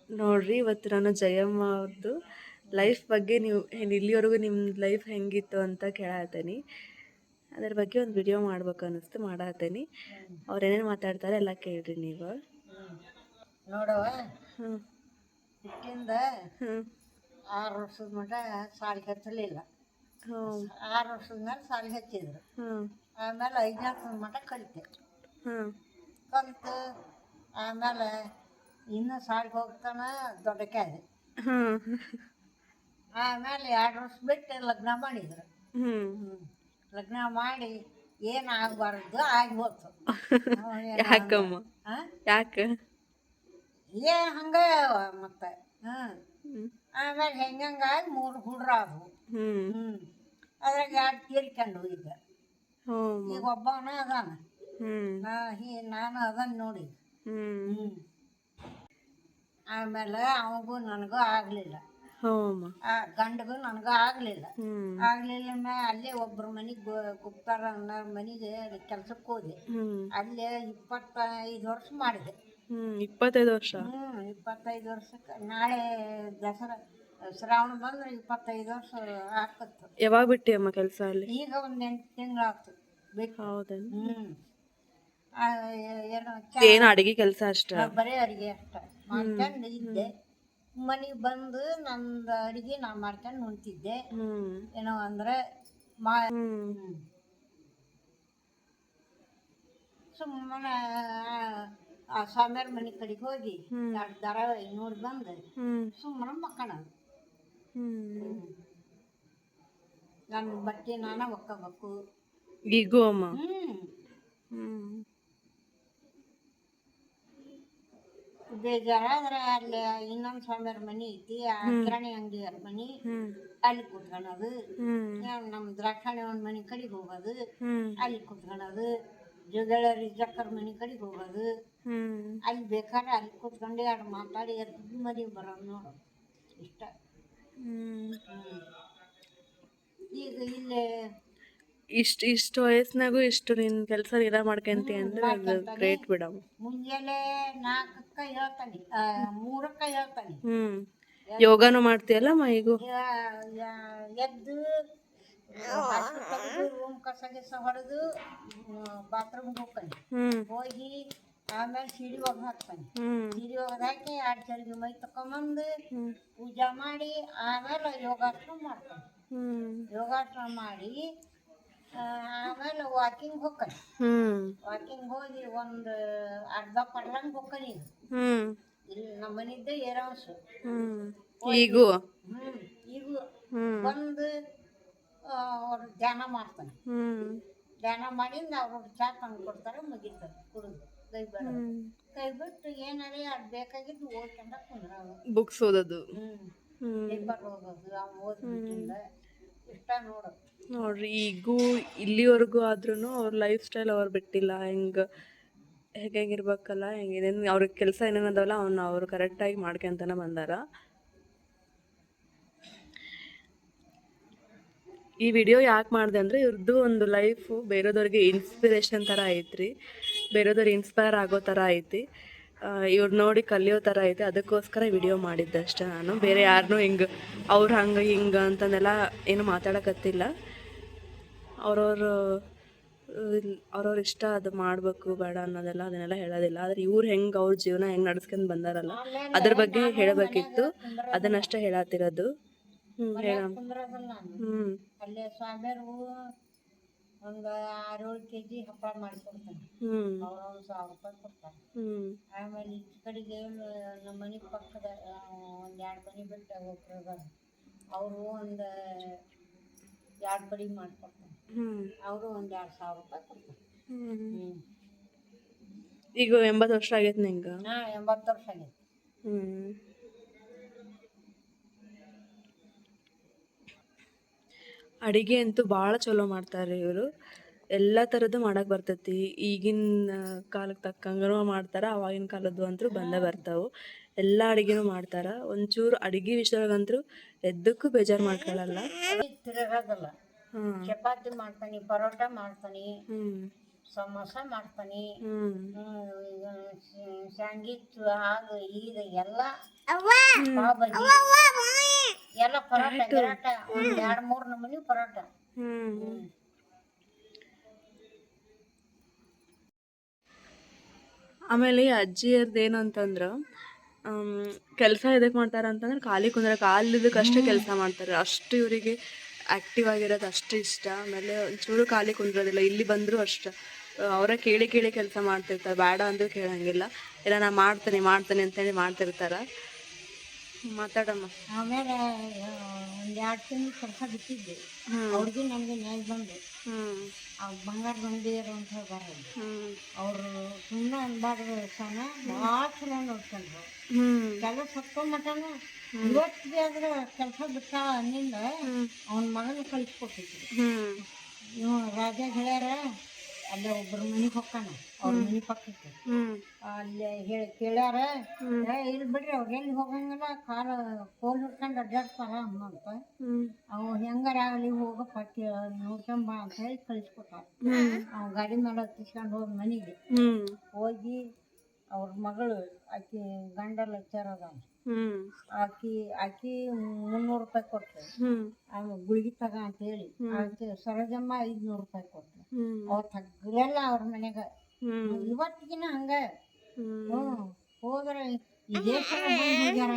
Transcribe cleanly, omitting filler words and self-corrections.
ನೋಡ್ರಿ ಇವತ್ತು ನಾನು ಜಯಮ್ಮ ಅವ್ರದ್ದು ಲೈಫ್ ಬಗ್ಗೆ ನೀವು ಇಲ್ಲಿವರೆಗೂ ನಿಮ್ಮ ಲೈಫ್ ಹೆಂಗಿತ್ತು ಅಂತ ಕೇಳತ್ತೀನಿ. ಅದ್ರ ಬಗ್ಗೆ ಒಂದು ವಿಡಿಯೋ ಮಾಡ್ಬೇಕು ಅನ್ನಿಸ್ತು, ಮಾಡತ್ತೀನಿ. ಅವ್ರು ಏನೇನು ಮಾತಾಡ್ತಾರೆ ಎಲ್ಲ ಕೇಳ್ರಿ ನೀವು. ನೋಡವ ಹ್ಞೂ ಹುಟ್ಟಿಂದ ಹ್ಞೂ 6 ವರ್ಷದ ಮಟ ಸಾಲಿಗೆ ಹಚ್ಚಲಿಲ್ಲ. ಹ್ಞೂ 6 ವರ್ಷದ ಮೇಲೆ ಸಾಲಿಗೆ ಹಚ್ಚಿದ್ರು. ಹ್ಞೂ ಆಮೇಲೆ 5ನೇ ವರ್ಷದ ಮಟ ಕಲಿತೆ. ಹ್ಞೂ ಕಲಿತು ಆಮೇಲೆ ಇನ್ನೂ ಸಾಲಿಗೆ ಹೋಗ್ತಾನೆ ದೊಡ್ಡಕ್ಕೆ ಆದೆ. ಹ್ಞೂ ಆಮೇಲೆ 2 ವರ್ಷ ಬಿಟ್ಟು ಲಗ್ನ ಮಾಡಿದ್ರು. ಹ್ಞೂ ಲಗ್ನ ಮಾಡಿ ಏನಾಗಬಾರ್ದು ಆಗ್ಬೋತು. ಯಾಕಮ್ಮ? ಯಾಕೆ? ಹಂಗೆ ಮತ್ತೆ ಹ್ಞೂ ಆಮೇಲೆ ಹೆಂಗಾಗಿ 3 ಹುಡ್ರ ಆದವು. ಹ್ಞೂ ಅದ್ರಾಗ 2 ತೀರ್ಕೊಂಡು ಈಗ ಹ್ಞೂ ಈಗ ಒಬ್ಬವನ ಅದಾನ. ಹ್ಞೂ ನಾನು ಅದನ್ನು ನೋಡಿ. ಹ್ಞೂ ಆಮೇಲೆ ಅವಗೂ ನನಗೂ ಆಗಲಿಲ್ಲ. ಹ್ಞೂ ಅಮ್ಮ. ಗಂಡಗೂ ನನಗೂ ಆಗಲಿಲ್ಲ. ಹ್ಞೂ ಆಗಲಿಲ್ಲ ಅಲ್ಲೇ ಒಬ್ಬರ ಮನೆಗೆ ಗುಪ್ತಾರ ಅನ್ನೋ ಮನೆಗೆ ಕೆಲ್ಸಕ್ಕೆ ಹೋದೆ. ಹ್ಞೂ ಅಲ್ಲೇ 25 ವರ್ಷ ಮಾಡಿದೆ. 25 ವರ್ಷ? 25 ವರ್ಷಕ್ಕೆ ನಾಳೆ ದಸರಾ ಶ್ರಾವಣ ಬಂದ್ರೆ 25 ವರ್ಷ ಆಗ್ತತ್ತು. ಯಾವಾಗ ಬಿಟ್ಟಿ ಅಮ್ಮ ಕೆಲಸ ಅಲ್ಲಿ? ಈಗ ಒಂದು 8 ತಿಂಗಳಾಗ್ತು ಬಿಟ್ಟು. ಹೌದೇನು? ಏನೋ ಏನು ಅಡಿಗೆ ಕೆಲಸ ಅಷ್ಟ? ಬರೀ ಅಡುಗೆ ಅಷ್ಟ ಮಾಡ್ಕೊಂಡು ಇದ್ದೆ. ಮನೆಗೆ ಬಂದು ನಂದು ಅಡುಗೆ ನಾ ಮಾಡ್ಕೊಂಡು ಉಣ್ತಿದ್ದೆ. ಏನೋ ಅಂದರೆ ಸುಮ್ಮನೆ ಆ ಸ್ವಾಮಿಯವ್ರ ಮನೆ ಕಡೆಗೆ ಹೋಗಿ 2 ಧಾರಾವಾಹಿ ನೋಡಿ ಬಂದು ಸುಮ್ಮನೆ ಮಕ್ಕಳದು. ನನ್ನ ಬಟ್ಟೆ ನಾನೇ ಒಕ್ಕೋಬೇಕು. ಈಗೂ ಅಮ್ಮ? ಬೇಜಾರಾದ್ರೆ ಅಲ್ಲಿ ಇನ್ನೊಂದು ಸ್ವಾಮಿಯವ್ರ ಮನೆ ಐತಿ, ಆ ಕಿರಾಣಿ ಅಂಗಡಿಯವ್ರ ಮನೆ, ಅಲ್ಲಿ ಕುತ್ಕೊಳ್ಳೋದು. ನಮ್ಮ ದ್ರಾಕ್ಷಾಣಿ ಒಂದು ಮನೆ ಕಡೆಗೆ ಹೋಗೋದು, ಅಲ್ಲಿ ಕುತ್ಕೊಳ್ಳೋದು. ಜುಗಳರಿ ಜಕ್ಕರ ಮನೆ ಕಡೆಗೆ ಹೋಗೋದು, ಅಲ್ಲಿ ಬೇಕಾದ್ರೆ ಅಲ್ಲಿ ಕುತ್ಕೊಂಡು 2 ಮಾತಾಡಿ ಎದ್ದು ಮನೆಗೆ ಬರೋದು ನೋಡು. ಇಷ್ಟ. ಈಗ ಇಲ್ಲೇ ಇಷ್ಟು ವಯಸ್ಸಿನಾಗೂ ಇಷ್ಟು ನಿನ್ನ ಕೆಲಸ ನೀನ ಮಾಡ್ಕೊಂತಿ ಅಂದ್ರೆ ಅದು ಗ್ರೇಟ್ ಬಿಡಮ್ಮ. ಮುಂಜಾನೆ 4ಕ್ಕೆ ಹೇಳ್ತಾನೆ, 3ಕ್ಕೆ ಹೇಳ್ತಾನೆ. ಯೋಗನೂ ಮಾಡ್ತೀಯಲ್ಲ ಮೈಗೂ? ಎದ್ದು ರೂಮ್ ಕಸ ಹೊಡೆದು ಬಾತ್ರೂಮ್ಗೆ ಹೋಗ್ತಾನೆ. ಹೋಗಿ ಆಮೇಲೆ ಸೀರೆ ಒಗ್ದು ಹಾಕ್ತಾನೆ. ಸೀರೆ ಒಗ್ದು ಹಾಕಿ 2 ಚರಿಗೆ ಮೈ ತಕೊಂಬಂದು ಪೂಜೆ ಮಾಡಿ ಆಮೇಲೆ ಯೋಗಾಸನ ಮಾಡ್ತಾನೆ. ಯೋಗಾಸನ ಮಾಡಿ ಆಮೇಲೆ ವಾಕಿಂಗ್ ಹೋಗ್ತಾನೆ. ವಾಕಿಂಗ್ ಹೋಗಿ ಒಂದು ಅರ್ಧ ಪರ್ಲಂಗೆ ಹೋಗ್ತಾನೆ. ಇಲ್ಲಿ ನಮ್ಮ ಮನಿದ್ದೆ ಏರಾವಸು. ಈಗೂ ಈಗ ಬಂದು ಅವ್ರು ಧ್ಯಾನ ಮಾಡ್ತಾನೆ. ಧ್ಯಾನ ಮಾಡಿಂದ ಅವ್ರು ಚಾ ತಂದು ಕೊಡ್ತಾರೆ, ಮುಗಿತಾರೆ ಕುಡಿದು ಕೈ ಬಿಟ್ಟು ಏನಾರೇ ಅದು ಬೇಕಾಗಿದ್ದು ಓದ್ಕೊಂಡ ಕುಂದ್ರಾಗ ಬುಕ್ಸ್ ಓದೋದು. ಪೇಪರ್ ಓದೋದು ಅವ್ನು ಓದ್ಬಿಟ್ಟಿಂದ ಇಷ್ಟ ನೋಡೋದು. ನೋಡ್ರಿ ಈಗೂ ಇಲ್ಲಿವರೆಗೂ ಆದ್ರೂ ಅವ್ರ ಲೈಫ್ ಸ್ಟೈಲ್ ಅವ್ರು ಬಿಟ್ಟಿಲ್ಲ. ಹೆಂಗಿರ್ಬೇಕಲ್ಲ, ಏನೇನು ಅವ್ರಿಗೆ ಕೆಲಸ ಏನೇನು ಅದಾವಲ್ಲ ಅವ್ರು ಕರೆಕ್ಟಾಗಿ ಮಾಡ್ಕೊಂತಾನೆ ಬಂದಾರ. ಈ ವಿಡಿಯೋ ಯಾಕೆ ಮಾಡಿದೆ ಅಂದರೆ ಇವ್ರದ್ದು ಒಂದು ಲೈಫು ಬೇರೆದವ್ರಿಗೆ ಇನ್ಸ್ಪಿರೇಷನ್ ಥರ ಐತ್ರಿ, ಬೇರೆದವ್ರು ಇನ್ಸ್ಪೈರ್ ಆಗೋ ಥರ ಐತಿ, ಇವ್ರು ನೋಡಿ ಕಲಿಯೋ ಥರ ಐತಿ. ಅದಕ್ಕೋಸ್ಕರ ವಿಡಿಯೋ ಮಾಡಿದ್ದೆ ಅಷ್ಟೇ ನಾನು. ಬೇರೆ ಯಾರನ್ನೂ ಹಿಂಗೆ ಅವ್ರು ಹಂಗೆ ಹಿಂಗೆ ಅಂತಂದೆಲ್ಲ ಏನು ಮಾತಾಡೋಕತ್ತಿಲ್ಲ. ಅವ್ರವ್ರ ಇಷ್ಟ ಅದು ಮಾಡಬೇಕು ಬೇಡ ಅನ್ನೋದೆಲ್ಲ ಅದನ್ನೆಲ್ಲ ಹೇಳೋದಿಲ್ಲ. ಆದರೆ ಇವ್ರು ಹೆಂಗೆ ಅವ್ರ ಜೀವನ ಹೆಂಗೆ ನಡ್ಸ್ಕೊಂಡು ಬಂದಾರಲ್ಲ ಅದ್ರ ಬಗ್ಗೆ ಹೇಳಬೇಕಿತ್ತು, ಅದನ್ನಷ್ಟೇ ಹೇಳತ್ತಿರೋದು. ಅಲ್ಲೇ ಸ್ವಾಮಿಯರು ಒಂದು 6-7 kg ಹಪ್ಪಳ ಮಾಡಿಕೊಡ್ತಾನೆ. ಅವ್ರು 1,000 ರೂಪಾಯಿ ಕೊಡ್ತಾರೆ. ಆಮೇಲೆ ಈ ಕಡೆಗೆ ನಮ್ಮ ಮನೆ ಪಕ್ಕದ ಒಂದು 2 ಮನೆ ಬಿಟ್ಟು ಒಬ್ರು ಅದಾರ, ಅವರು ಒಂದು 2 ಬಡಿ ಮಾಡಿಕೊಡ್ತಾನೆ. ಅವರು ಒಂದು 2,000 ರೂಪಾಯಿ ಕೊಡ್ತಾರೆ. ಈಗ 80 ವರ್ಷ ಆಗೈತೆ ನಿಂಗೆ? 80 ವರ್ಷ ಆಗೈತೆ. ಅಡುಗೆ ಅಂತೂ ಭಾಳ ಚಲೋ ಮಾಡ್ತಾರೆ ಇವರು. ಎಲ್ಲ ಥರದ್ದು ಮಾಡೋಕೆ ಬರ್ತೈತಿ. ಈಗಿನ ಕಾಲಕ್ಕೆ ತಕ್ಕಂಗೂ ಮಾಡ್ತಾರೆ, ಆವಾಗಿನ ಕಾಲದ್ದು ಅಂತೂ ಬಂದೇ ಬರ್ತಾವೆ. ಎಲ್ಲ ಅಡುಗೆನೂ ಮಾಡ್ತಾರೆ. ಒಂಚೂರು ಅಡುಗೆ ವಿಷಯದಾಗಂತೂ ಎದ್ದಕ್ಕೂ ಬೇಜಾರು ಮಾಡ್ಕೊಳ್ಳಲ್ಲ. ತಿರುಗೋದಲ್ಲ, ಚಪಾತಿ ಮಾಡ್ತಾನೆ, ಪರೋಟ ಮಾಡ್ತಾನೆ, ಸಮೋಸ ಮಾಡ್ತಾನೆ ಹ್ಮ್ ಶಾಂಗಿತ್ತು ಆಗ ಈಗ ಎಲ್ಲ ಪಾವ್ ಭಾಜಿ ಎಲ್ಲ ಪರೋಟ ಗಿರಾಟ ಒಂದ್ 2-3 ನಮೂನಿ ಪರೋಟ. ಆಮೇಲೆ ಈ ಅಜ್ಜಿಯರ್ದು ಏನು ಅಂತಂದ್ರೆ ಕೆಲಸ ಎದಕ್ಕೆ ಮಾಡ್ತಾರೆ ಅಂತಂದ್ರೆ ಖಾಲಿ ಕುಂದ್ರೆ ಕಾಲಿದ್ದಕ್ಕಷ್ಟೇ ಕೆಲಸ ಮಾಡ್ತಾರೆ, ಅಷ್ಟು ಇವರಿಗೆ ಆ್ಯಕ್ಟಿವ್ ಆಗಿರೋದು ಅಷ್ಟು ಇಷ್ಟ. ಆಮೇಲೆ ಒಂಚೂರು ಖಾಲಿ ಕುಂದ್ರೋದಿಲ್ಲ, ಇಲ್ಲಿ ಬಂದರೂ ಅಷ್ಟೆ ಅವರೇ ಕೇಳಿ ಕೇಳಿ ಕೆಲಸ ಮಾಡ್ತಿರ್ತಾರೆ, ಬೇಡ ಅಂದರೂ ಕೇಳಂಗಿಲ್ಲ, ಇಲ್ಲ ನಾ ಮಾಡ್ತೀನಿ ಅಂತೇಳಿ ಮಾಡ್ತಿರ್ತಾರೆ. ಮಾತಾಡಮ್ಮ. ಆಮೇಲೆ ಒಂದ್ 2 ತಿಂಗಳು ಕೆಲಸ ಬಿಟ್ಟಿದ್ದೆ, ಅವ್ರಿಗೆ ನನಗೆ ನ್ಯಾಯ ಬಂದು ಬಂಗಾರ ಬಂದಿರು ಅಂತ ಬರೋದು. ಅವರು ಸುಮ್ಮನೆ ಅನ್ಬಾರ್ದು ಸನ ಭಾಳ ಚಲೋ ನೋಡ್ಕೊಂಡ್ರು. ಕೆಲಸ ಹತ್ತೋ ಮಟನು ಇವತ್ತಿಗೆ ಆದ್ರೆ ಕೆಲಸ ಬಿಟ್ಟ ಅನ್ನಿಂದ ಅವನ ಮಗನ ಕಳಿಸ್ಕೊಟ್ಟಿದ್ರು. ಇವ ರಾಜ ಹೇಳ್ಯಾರ ಅಲ್ಲೇ ಒಬ್ಬರ ಮನೆಗೆ ಹೊಕ್ಕಾನ, ಅವ್ರ ಮನೆ ಪಕ್ಕಕ್ಕೆ ಅಲ್ಲಿ ಹೇಳಿ ಕೇಳ್ಯಾರ, ಇಲ್ಲಿ ಬಿಡ್ರಿ ಅವ್ರು ಎಲ್ಲಿ ಹೋಗಂಗಿಲ್ಲ, ಕೋಲ್ ಹಿಡ್ಕೊಂಡು ಅಡ್ಡಾಡ್ತಾರ ಅಂತ. ಅವು ಹೆಂಗಾರ ಆಗಲಿ ಹೋಗಪ್ಪ ನೋಡ್ಕೊಂಬ ಅಂತ ಹೇಳಿ ಕಳಿಸ್ಕೊಟ್ಟಾರ. ಅವ್ ಗಾಡಿ ಮೇಲೆ ಹತ್ತಿಸ್ಕೊಂಡು ಹೋಗಿ ಮನೆಗೆ ಹೋಗಿ ಅವ್ರ ಮಗಳು ಆಕಿ ಗಂಡ ಲೆಕ್ಚರ್ ಅದಾವ, ಆಕಿ 300 ರೂಪಾಯಿ ಕೊಟ್ರು. ಆಮೇಲೆ ಗುಳಿಗೆ ತಗ ಅಂತ ಹೇಳಿ ಆಕಿ ಸರೋಜಮ್ಮ 500 ರೂಪಾಯಿ ಕೊಟ್ರು. ಅವ್ರು ತಗ್ಗಲ್ಲ ಅವ್ರ ಮನೆಗ, ಇವತ್ತಿಗಿನ ಹಂಗ ಹೋದ್ರೆ ಈ ದೇಶ ಹೋಗ್ಯಾರ.